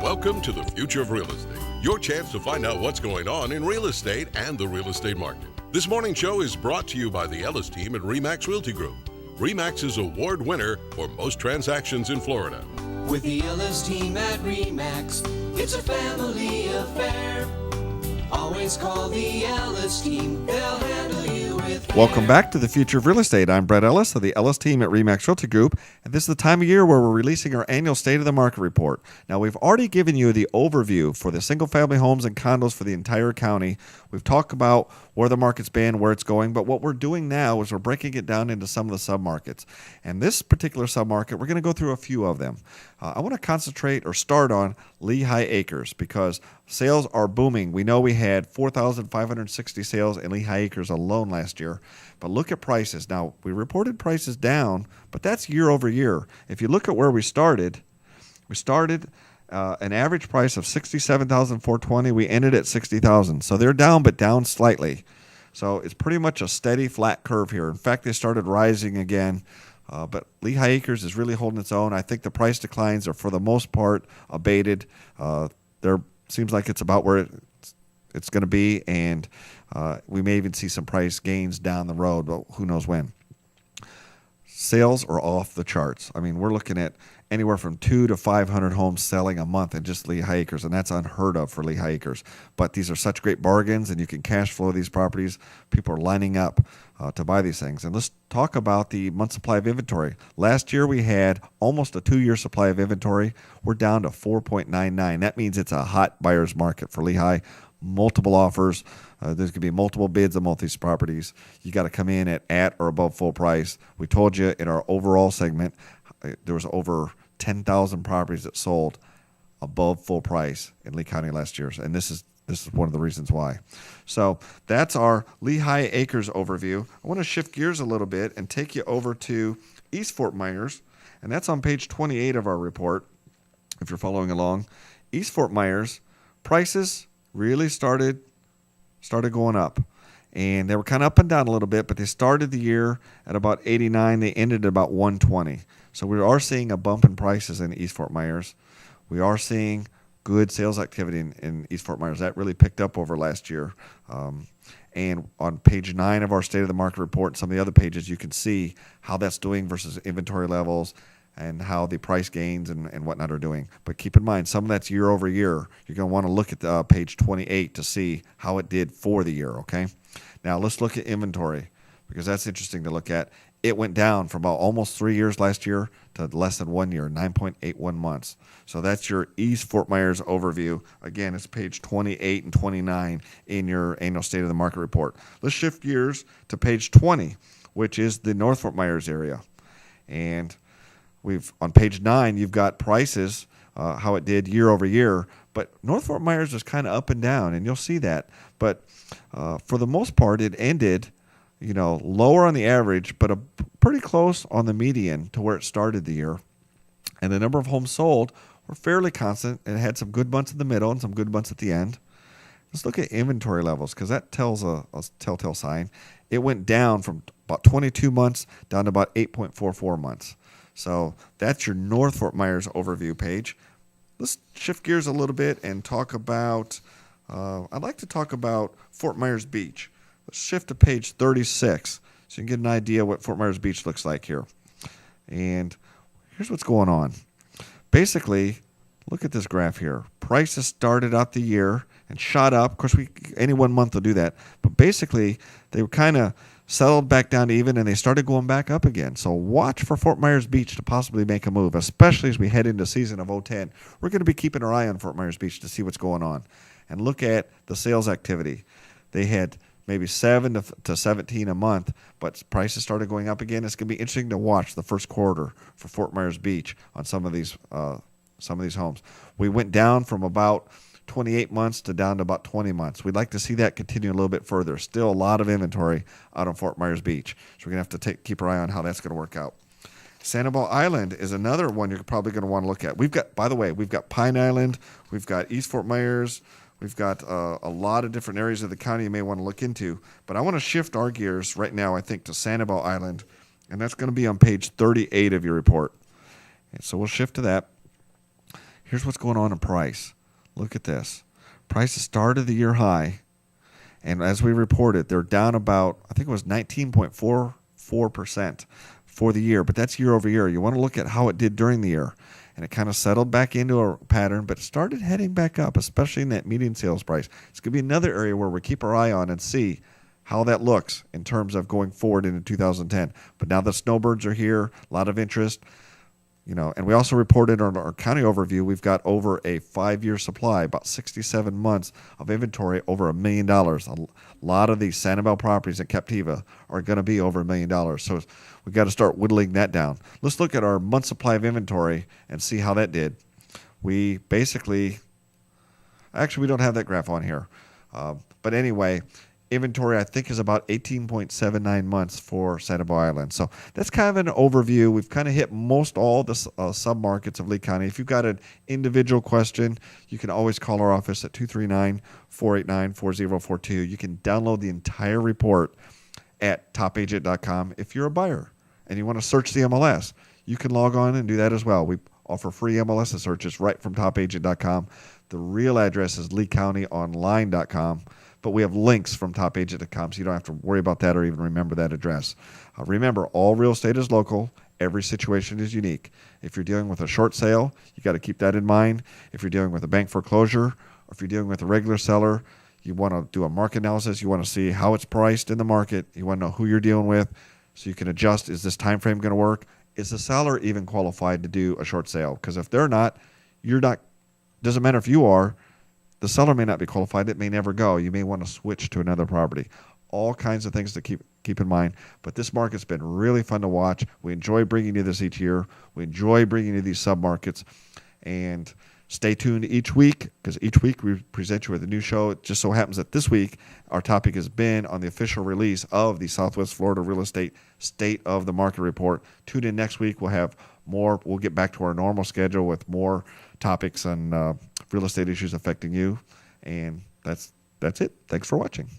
Welcome to the Future of Real Estate, your chance to find out what's going on in real estate and the real estate market. This morning show is brought to you by the Ellis team at RE/MAX Realty Group. RE/MAX is award winner for most transactions in Florida. With the Ellis team at RE/MAX, it's a family affair. Always call the Ellis team, they'll handle you with care. Welcome back to the Future of Real Estate. I'm Brett Ellis of the Ellis team at RE/MAX Realty Group, and this is the time of year where we're releasing our annual State of the Market report. Now, we've already given you the overview for the single-family homes and condos for the entire county. We've talked about where the market's been, where it's going, but what we're doing now is we're breaking it down into some of the submarkets. And this particular submarket, we're going to go through a few of them. I want to concentrate or start on Lehigh Acres because sales are booming. We know we had 4,560 sales in Lehigh Acres alone last year, but look at prices. Now, we reported prices down, but that's year over year. If you look at where we started an average price of $67,420. We ended at $60,000. So they're down, but down slightly. So it's pretty much a steady, flat curve here. In fact, they started rising again. But Lehigh Acres is really holding its own. I think the price declines are, for the most part, abated. There seems like it's about where it's going to be, and we may even see some price gains down the road, but who knows when. Sales are off the charts. I mean, we're looking at anywhere from 200 to 500 homes selling a month in just Lehigh Acres, and that's unheard of for Lehigh Acres. But these are such great bargains, and you can cash flow these properties. People are lining up to buy these things. And let's talk about the month supply of inventory. Last year, we had almost a 2-year supply of inventory. We're down to 4.99. That means it's a hot buyer's market for Lehigh. Multiple offers. There's going to be multiple bids on both these properties. You got to come in at or above full price. We told you in our overall segment, there was over 10,000 properties that sold above full price in Lee County last year, and this is one of the reasons why. So that's our Lehigh Acres overview. I want to shift gears a little bit and take you over to East Fort Myers, and that's on page 28 of our report, if you're following along. East Fort Myers, prices really started going up. And they were kind of up and down a little bit, but they started the year at about 89. They ended at about 120. So we are seeing a bump in prices in East Fort Myers. We are seeing good sales activity in East Fort Myers. That really picked up over last year. And on page 9 of our State of the Market report and some of the other pages, you can see how that's doing versus inventory levels and how the price gains and whatnot are doing. But keep in mind, some of that's year over year. You're going to want to look at page 28 to see how it did for the year, okay? Now, let's look at inventory because that's interesting to look at. It went down from about almost 3 years last year to less than 1 year, 9.81 months. So that's your East Fort Myers overview. Again, it's page 28 and 29 in your annual State of the Market report. Let's shift gears to page 20, which is the North Fort Myers area. And on page 9, you've got prices, how it did year over year. But North Fort Myers is kind of up and down, and you'll see that. But for the most part, it ended, lower on the average, but pretty close on the median to where it started the year. And the number of homes sold were fairly constant, and it had some good months in the middle and some good months at the end. Let's look at inventory levels because that tells a telltale sign. It went down from about 22 months down to about 8.44 months. So that's your North Fort Myers overview page. Let's shift gears a little bit and talk about, I'd like to talk about Fort Myers Beach. Let's shift to page 36 so you can get an idea what Fort Myers Beach looks like here. And here's what's going on. Basically, look at this graph here. Prices started out the year and shot up. Of course, any 1 month will do that. But basically, they were kind of settled back down to even, and they started going back up again. So watch for Fort Myers Beach to possibly make a move, especially as we head into season of 2010. We're going to be keeping our eye on Fort Myers Beach to see what's going on. And look at the sales activity. They had maybe 7 to 17 a month, but prices started going up again. It's going to be interesting to watch the first quarter for Fort Myers Beach on some of these homes. We went down from about 28 months to down to about 20 months. We'd like to see that continue a little bit further. Still a lot of inventory out on Fort Myers Beach. So we're going to have to keep our eye on how that's going to work out. Sanibel Island is another one you're probably going to want to look at. We've got Pine Island. We've got East Fort Myers. We've got a lot of different areas of the county you may want to look into. But I want to shift our gears right now, I think, to Sanibel Island. And that's going to be on page 38 of your report. And so we'll shift to that. Here's what's going on in price. Look at this. Prices started the year high, and as we reported, they're down about, I think it was 19.44% for the year, but that's year over year. You want to look at how it did during the year, and it kind of settled back into a pattern, but it started heading back up, especially in that median sales price. It's going to be another area where we keep our eye on and see how that looks in terms of going forward into 2010. But now the snowbirds are here, a lot of interest. And we also reported on our county overview, we've got over a 5-year supply, about 67 months of inventory, over $1 million. A lot of these Sanibel properties at Captiva are going to be over $1 million. So we've got to start whittling that down. Let's look at our month supply of inventory and see how that did. We basically, actually, we don't have that graph on here. But anyway, inventory, I think, is about 18.79 months for Sanibel Island. So that's kind of an overview. We've kind of hit most all the sub-markets of Lee County. If you've got an individual question, you can always call our office at 239-489-4042. You can download the entire report at topagent.com. If you're a buyer and you want to search the MLS, you can log on and do that as well. We offer free MLS searches right from topagent.com. The real address is leecountyonline.com. But we have links from topagent.com, so you don't have to worry about that or even remember that address. Remember, all real estate is local. Every situation is unique. If you're dealing with a short sale, you got to keep that in mind. If you're dealing with a bank foreclosure, or if you're dealing with a regular seller, you want to do a market analysis. You want to see how it's priced in the market. You want to know who you're dealing with so you can adjust. Is this time frame going to work? Is the seller even qualified to do a short sale? Because if they're not, you're not. Doesn't matter if you are. The seller may not be qualified. It may never go. You may want to switch to another property. All kinds of things to keep in mind. But this market's been really fun to watch. We enjoy bringing you this each year. We enjoy bringing you these sub-markets. And stay tuned each week, because each week we present you with a new show. It just so happens that this week our topic has been on the official release of the Southwest Florida Real Estate State of the Market Report. Tune in next week. We'll have more. We'll get back to our normal schedule with more topics on real estate issues affecting you. And that's it. Thanks for watching.